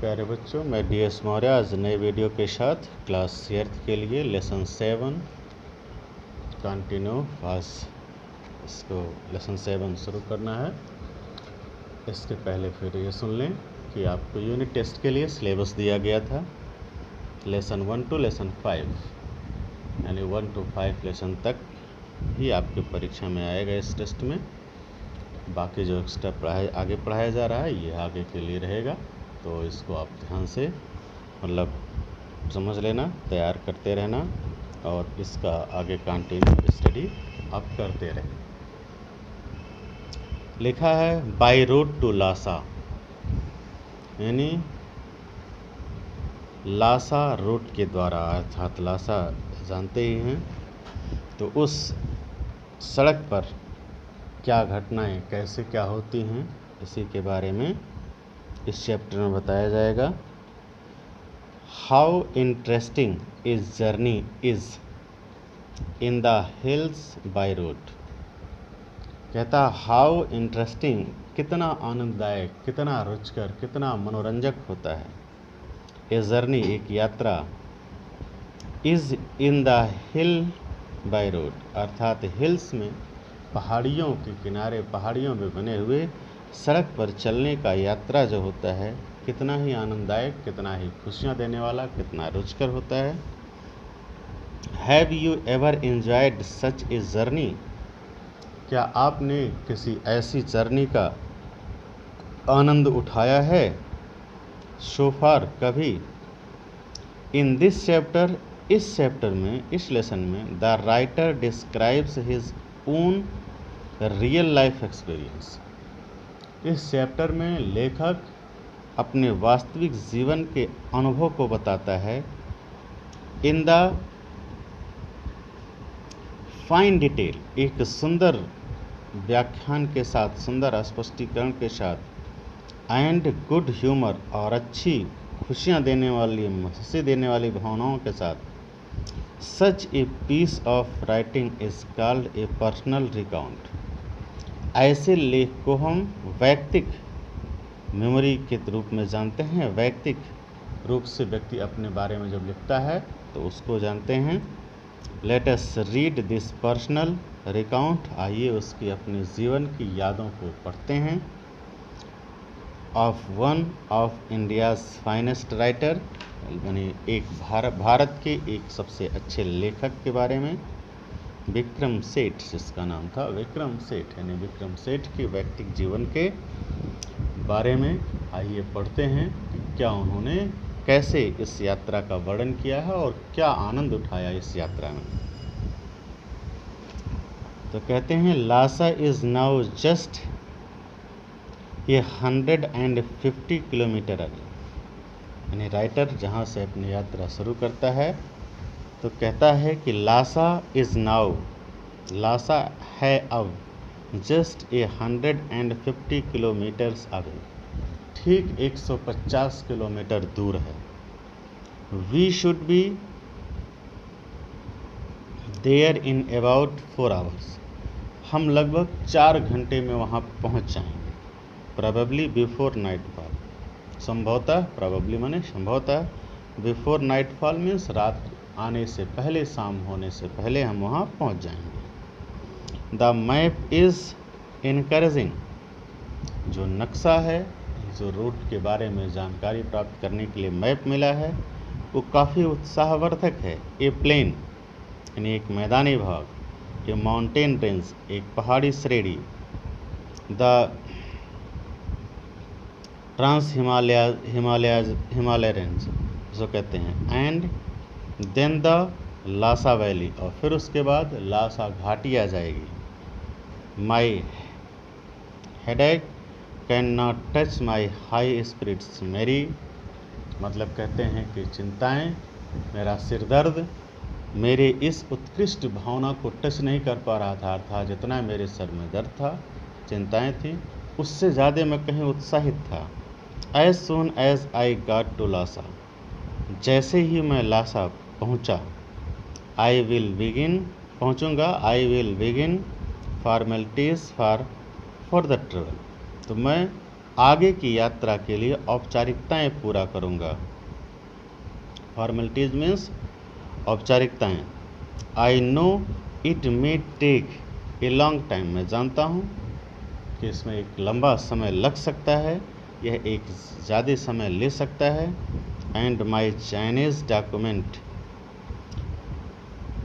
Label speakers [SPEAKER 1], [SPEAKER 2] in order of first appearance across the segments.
[SPEAKER 1] प्यारे बच्चों, मैं DS मौर्य आज नए वीडियो के साथ क्लास 8 के लिए लेसन 7 कंटिन्यू आज इसको लेसन 7 शुरू करना है। इसके पहले फिर ये सुन लें कि आपको यूनिट टेस्ट के लिए सिलेबस दिया गया था लेसन 1 टू लेसन 5, यानी 1 to 5 लेसन तक ही आपकी परीक्षा में आएगा इस टेस्ट में। बाकी जो एक्स्ट्रा आगे पढ़ाया जा रहा है ये आगे के लिए रहेगा, तो इसको आप ध्यान से समझ लेना, तैयार करते रहना और इसका आगे कंटिन्यू स्टडी आप करते रहें। लिखा है बाय रोड टू लासा, यानी लासा रोड के द्वारा, अर्थात लासा जानते ही हैं, तो उस सड़क पर क्या घटनाएं कैसे क्या होती हैं इसी के बारे में इस चैप्टर में बताया जाएगा। How interesting is journey is in the hills by road. कहता हाउ इंटरेस्टिंग, कितना आनंददायक, कितना रुचिकर, कितना मनोरंजक होता है। ए जर्नी, एक यात्रा, is in the hill by road, अर्थात हिल्स में, पहाड़ियों के किनारे, पहाड़ियों में बने हुए सड़क पर चलने का यात्रा जो होता है कितना ही आनंददायक, कितना ही खुशियाँ देने वाला, कितना रुचिकर होता है। Have you ever enjoyed such a journey, क्या आपने किसी ऐसी जर्नी का आनंद उठाया है सो फार, कभी। इन दिस चैप्टर, इस चैप्टर में, इस लेसन में the writer describes his own real life experience. इस चैप्टर में लेखक अपने वास्तविक जीवन के अनुभव को बताता है। इन द फाइन डिटेल, एक सुंदर व्याख्यान के साथ, सुंदर स्पष्टीकरण के साथ, एंड गुड ह्यूमर, और अच्छी खुशियाँ देने वाली, हंसी देने वाली भावनाओं के साथ। Such a piece of writing is called a personal recount. ऐसे लेख को हम वैयक्तिक मेमोरी के रूप में जानते हैं। वैयक्तिक रूप से व्यक्ति अपने बारे में जब लिखता है तो उसको जानते हैं। Let us read this personal recount, आइए उसकी अपने जीवन की यादों को पढ़ते हैं। Of one of India's finest writer, यानी एक भारत के एक सबसे अच्छे लेखक के बारे में। विक्रम सेठ, जिसका नाम था विक्रम सेठ, यानी विक्रम सेठ के व्यक्तिगत जीवन के बारे में आइए पढ़ते हैं कि क्या उन्होंने कैसे इस यात्रा का वर्णन किया है और क्या आनंद उठाया इस यात्रा में। तो कहते हैं Lhasa is now just 150 kilometre away, यानी राइटर जहाँ से अपनी यात्रा शुरू करता है तो कहता है कि लासा इज नाउ, लासा है अब जस्ट 150 किलोमीटर्स अवे, ठीक 150 किलोमीटर दूर है। We should be there in about 4 hours, हम लगभग 4 घंटे में वहाँ पहुँच जाएंगे। प्रोबेबली बिफोर नाइटफॉल, संभवतः, प्रोबेबली माने संभवतः, बिफोर नाइटफॉल मीन्स रात आने से पहले, शाम होने से पहले हम वहाँ पहुँच जाएंगे। द मैप इज़ इनकरेजिंग, जो नक्शा है, जो रूट के बारे में जानकारी प्राप्त करने के लिए मैप मिला है, वो काफ़ी उत्साहवर्धक है। ए प्लेन, यानी एक मैदानी भाग। ए माउंटेन रेंज, एक पहाड़ी श्रेणी। द ट्रांस हिमालय रेंज जो कहते हैं। And then the Lhasa valley, और फिर उसके बाद लासा घाटी आ जाएगी। My headache can not touch my high spirits, मेरी, मतलब कहते हैं कि चिंताएं, मेरा सिर दर्द मेरे इस उत्कृष्ट भावना को टच नहीं कर पा रहा था, अर्थात जितना मेरे सर में दर्द था, चिंताएं थी, उससे ज़्यादा मैं कहीं उत्साहित था। As soon as I got to Lhasa, जैसे ही मैं लासा पहुंचा, आई विल बिगिन, पहुंचूंगा, I will begin formalities for the travel, तो मैं आगे की यात्रा के लिए औपचारिकताएं पूरा करूँगा। फॉर्मेलिटीज मीन्स औपचारिकताएं। I know it may take a long time, मैं जानता हूँ कि इसमें एक लंबा समय लग सकता है, यह एक ज़्यादा समय ले सकता है। And my Chinese document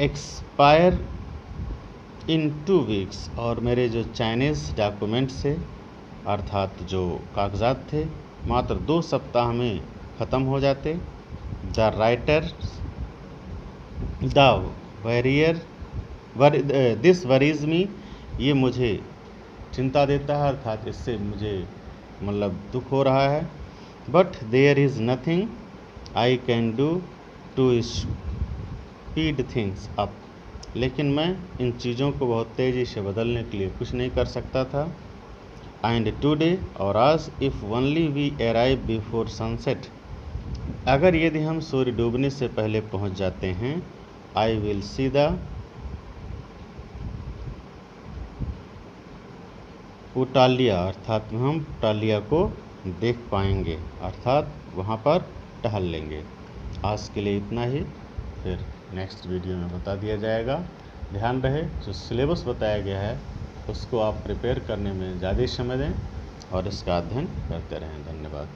[SPEAKER 1] expire in 2 weeks, और मेरे जो चाइनीज़ डॉक्यूमेंट्स थे अर्थात जो कागजात थे मात्र 2 सप्ताह में ख़त्म हो जाते। The writer the warrior this worries me, ये मुझे चिंता देता है अर्थात इससे मुझे मतलब दुख हो रहा है। But there is nothing I can do to speed things up, लेकिन मैं इन चीज़ों को बहुत तेज़ी से बदलने के लिए कुछ नहीं कर सकता था। एंड टुडे, और आज, if only we arrive before sunset, अगर यदि हम सूर्य डूबने से पहले पहुंच जाते हैं, आई विल सी द उटालिया, अर्थात हम उटालिया को देख पाएंगे, अर्थात वहाँ पर टहल लेंगे। आज के लिए इतना ही, फिर नेक्स्ट वीडियो में बता दिया जाएगा। ध्यान रहे जो सिलेबस बताया गया है उसको आप प्रिपेयर करने में ज़्यादा समय दें और इसका अध्ययन करते रहें। धन्यवाद।